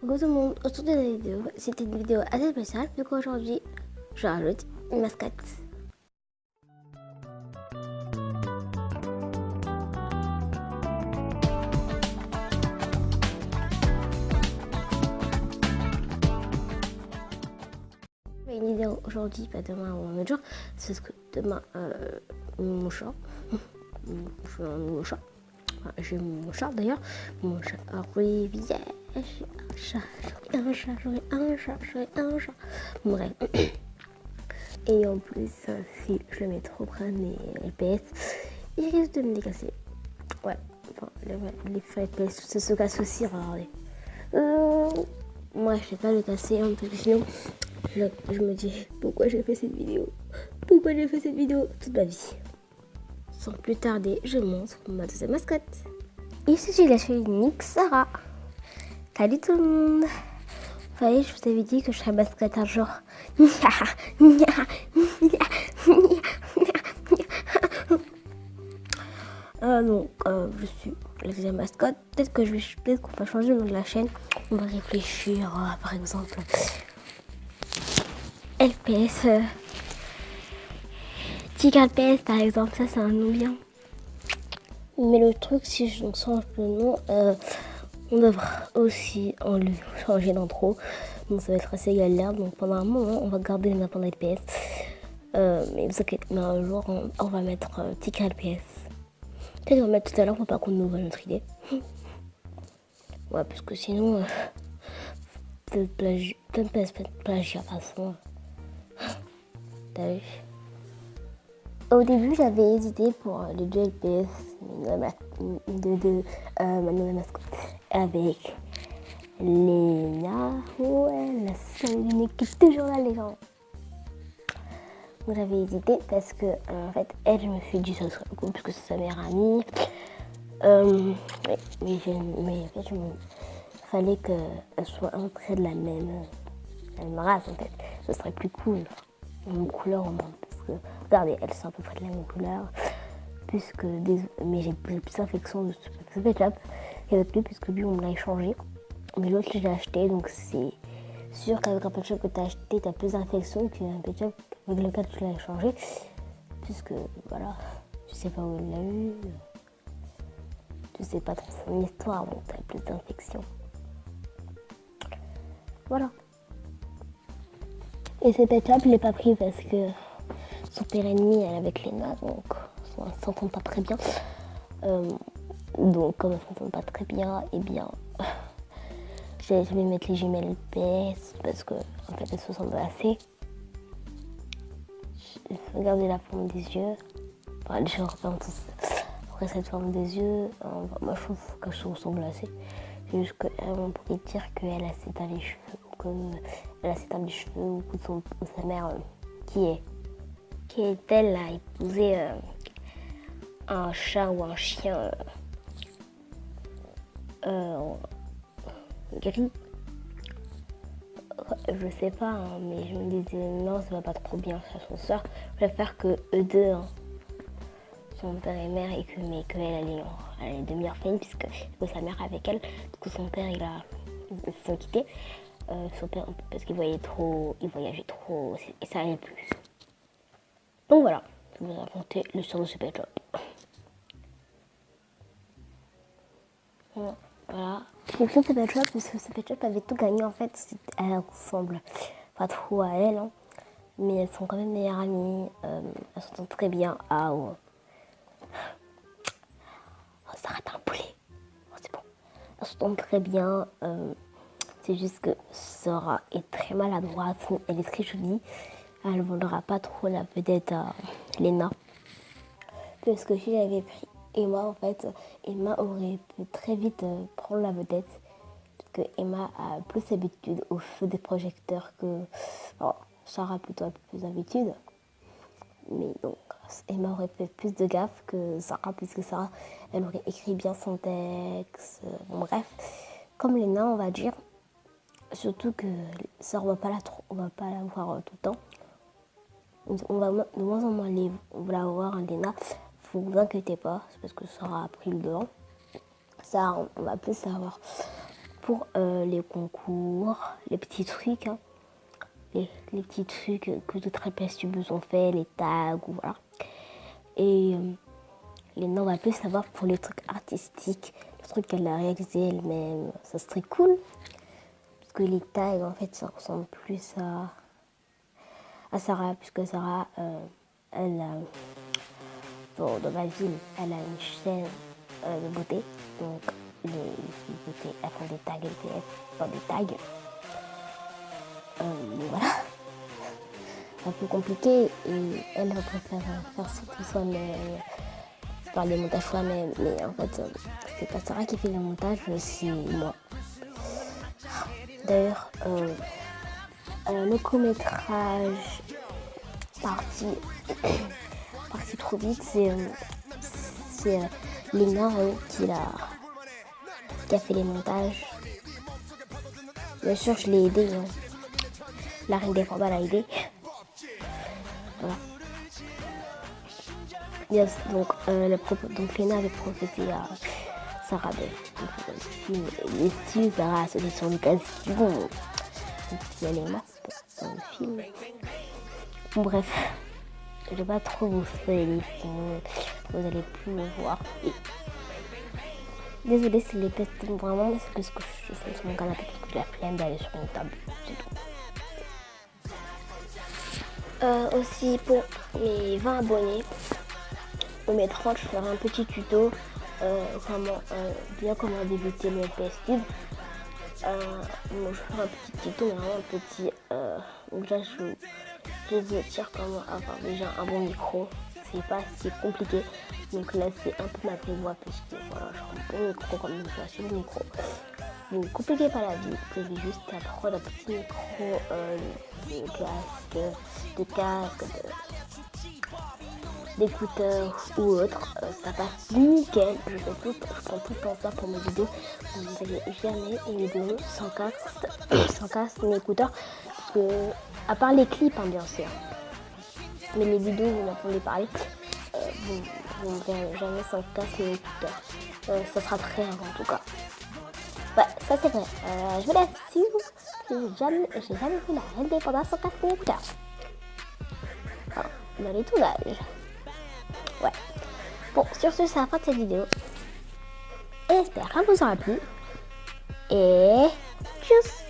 Coucou tout le monde, autour de la vidéo, c'était une vidéo assez spéciale, du coup aujourd'hui je rajoute une mascotte. Une vidéo aujourd'hui, pas demain ou un autre jour, c'est parce que demain mon chat, j'ai mon chat d'ailleurs, mon chat Olivier, j'ai un chat, j'aurai un chat. Bref. Et en plus, si je le mets trop près de mes FPS, il risque de me décasser. Ouais, enfin, les FPS se cassent aussi, regardez. Moi, je sais pas le casser, hein, parce que sinon, je me dis, pourquoi j'ai fait cette vidéo? Pourquoi j'ai fait cette vidéo toute ma vie? Sans plus tarder, je montre ma deuxième mascotte. Il s'agit de la chérie Sarah. Salut tout le monde. Vous voyez, je vous avais dit que je serais mascotte un jour. Donc, je suis la deuxième mascotte. Peut-être qu'on va changer le nom de la chaîne. On va réfléchir, par exemple, LPS, Tigre LPS par exemple. Ça, c'est un nom bien. Mais le truc, si je change le nom, on devra aussi en lui changer d'intro. Donc ça va être assez galère. Donc pendant un moment, on va garder les nappes en LPS. Mais vous inquiétez, mais un jour, on va mettre Tigre LPS. Peut-être qu'on va mettre tout à l'heure pour pas qu'on nous voit notre idée. Ouais, parce que sinon, plein de plagiat de toute façon. T'as vu? Au début, j'avais hésité pour le duel PS, ma nouvelle mascotte, avec Léna. Ouais, la seule unique qui est toujours là, les gens. Donc j'avais hésité parce que, en fait, elle, je me suis dit ça serait cool parce que c'est sa meilleure amie. Mais en fait, il fallait qu'elle soit entrée de la même race, en fait. Ce serait plus cool. La même couleur au moins. Parce que, regardez, elles sont à peu près de la même couleur. Mais j'ai plus d'infection de ce ketchup. Il n'y avait plus puisque lui, on me l'a échangé. Mais l'autre, je l'ai acheté. Donc c'est sûr qu'avec un ketchup que tu as acheté, tu as plus d'infection qu'un ketchup avec lequel tu l'as échangé. Puisque, voilà, je sais pas où il l'a eu. Tu sais pas trop son histoire, donc t'as plus d'infection. Voilà. Et cet ketchup, je l'ai pas pris parce que son père ennemi, elle est avec Léna, donc on s'entend pas très bien. Donc comme on s'entend pas très bien, eh bien, je vais mettre les jumelles PS parce que en fait elles se ressemblent assez. Regardez la forme des yeux. Enfin, je reprends tous. Après cette forme des yeux, moi je trouve qu'elles se ressemblent assez. C'est juste qu'on pourrait dire qu'elle a s'éteint les cheveux, qu'elle a s'éteint les cheveux ou que sa mère qui est-elle a épousé un chat ou un chien gris. Je sais pas, hein, mais je me disais non, ça va pas trop bien à son soeur. Je préfère que eux deux, hein, son père et mère, et qu'elle elle est de meilleure famille puisque sa mère est avec elle. Du coup son père ils se sont quittés. Son père parce qu'il voyageait trop et ça allait plus. Donc voilà, je vous ai raconté l'histoire de ce pet shop. Voilà. Donc ce pet shop, parce que ce pet shop avait tout gagné en fait. Elles ressemblent pas trop à elle, hein, mais elles sont quand même meilleures amies. Elles s'entendent très bien. Ah ouais. Oh, ça rate un poulet. Oh, c'est bon. Elles s'entendent très bien. C'est juste que Sora est très maladroite. Elle est très jolie. Elle ne volera pas trop la vedette à Léna. Parce que si j'avais pris Emma, en fait, Emma aurait pu très vite prendre la vedette. Parce que Emma a plus d'habitude au feu des projecteurs que Sarah plutôt a plus d'habitude. Mais donc, Emma aurait fait plus de gaffe que Sarah, puisque Sarah, elle aurait écrit bien son texte. Bon, bref, comme Léna, on va dire. Surtout que Sarah, on va pas la voir tout le temps. On va de moins en moins la voir, Léna. Faut vous inquiétez pas, c'est parce que Sarah a pris le devant. Ça, on va plus savoir pour les concours, les petits trucs, hein, les petits trucs que d'autres pestubes ont fait, les tags, ou voilà. Et les noms, on va plus savoir pour les trucs artistiques, les trucs qu'elle a réalisé elle-même. Ça serait cool. Parce que les tags, en fait, ça ressemble plus à Sarah, puisque Sarah, elle a, bon, dans ma ville, elle a une chaîne de beauté. Donc, les filles de beauté, elles font des tags LPF, enfin des tags. Voilà. Un peu compliqué et elle préfère faire ça tout seul, faire les montages soi-même. Mais en fait, c'est pas Sarah qui fait le montage, c'est moi. D'ailleurs, le court-métrage parti trop vite, c'est Léna qui a fait les montages. Bien sûr, je l'ai aidé. Hein. La reine des formats l'a aidé. Voilà. Yes, donc Léna avait proposé à Sarah de faire le film. Et si Sarah a sauté sur Lucas, bon, elle est morte dans le film. Bon, bref, je vais pas trop vous spoiler, sinon vous allez plus me voir. Et... désolée si les pestes, vraiment, c'est ce que je fais sur mon canapé parce que j'ai la flemme d'aller sur une table, c'est tout. Aussi pour mes 20 abonnés, au mes 30, je ferai un petit tuto comment débuter le PSTube. Je ferai un petit tuto, mais vraiment un petit. Donc là, je vous dire comment avoir déjà un bon micro. C'est pas si compliqué. Donc là, c'est un peu ma vraie voix, puisque voilà, j'ai un bon micro comme une place sur le micro. Vous ne compliquez pas la vie, vous pouvez juste apprendre un petit micro de casque, d'écouteurs ou autre. Ça passe nickel, je prends tout le temps ça pour mes vidéos. Vous ne verrez jamais une vidéo sans casque ni écouteurs, parce que, à part les clips hein, bien sûr, mais les vidéos vous m'entendez parler, vous ne verrez jamais sans casque ni écouteurs. Ça sera très rare en tout cas. Ouais, ça c'est vrai. Je vous laisse si j'ai jamais vu la reine des pandas sans casque ni écouteurs. Enfin, dans les tournages. Ouais. Bon, sur ce, c'est la fin de cette vidéo. Et j'espère qu'elle vous aura plu. Et tchuss!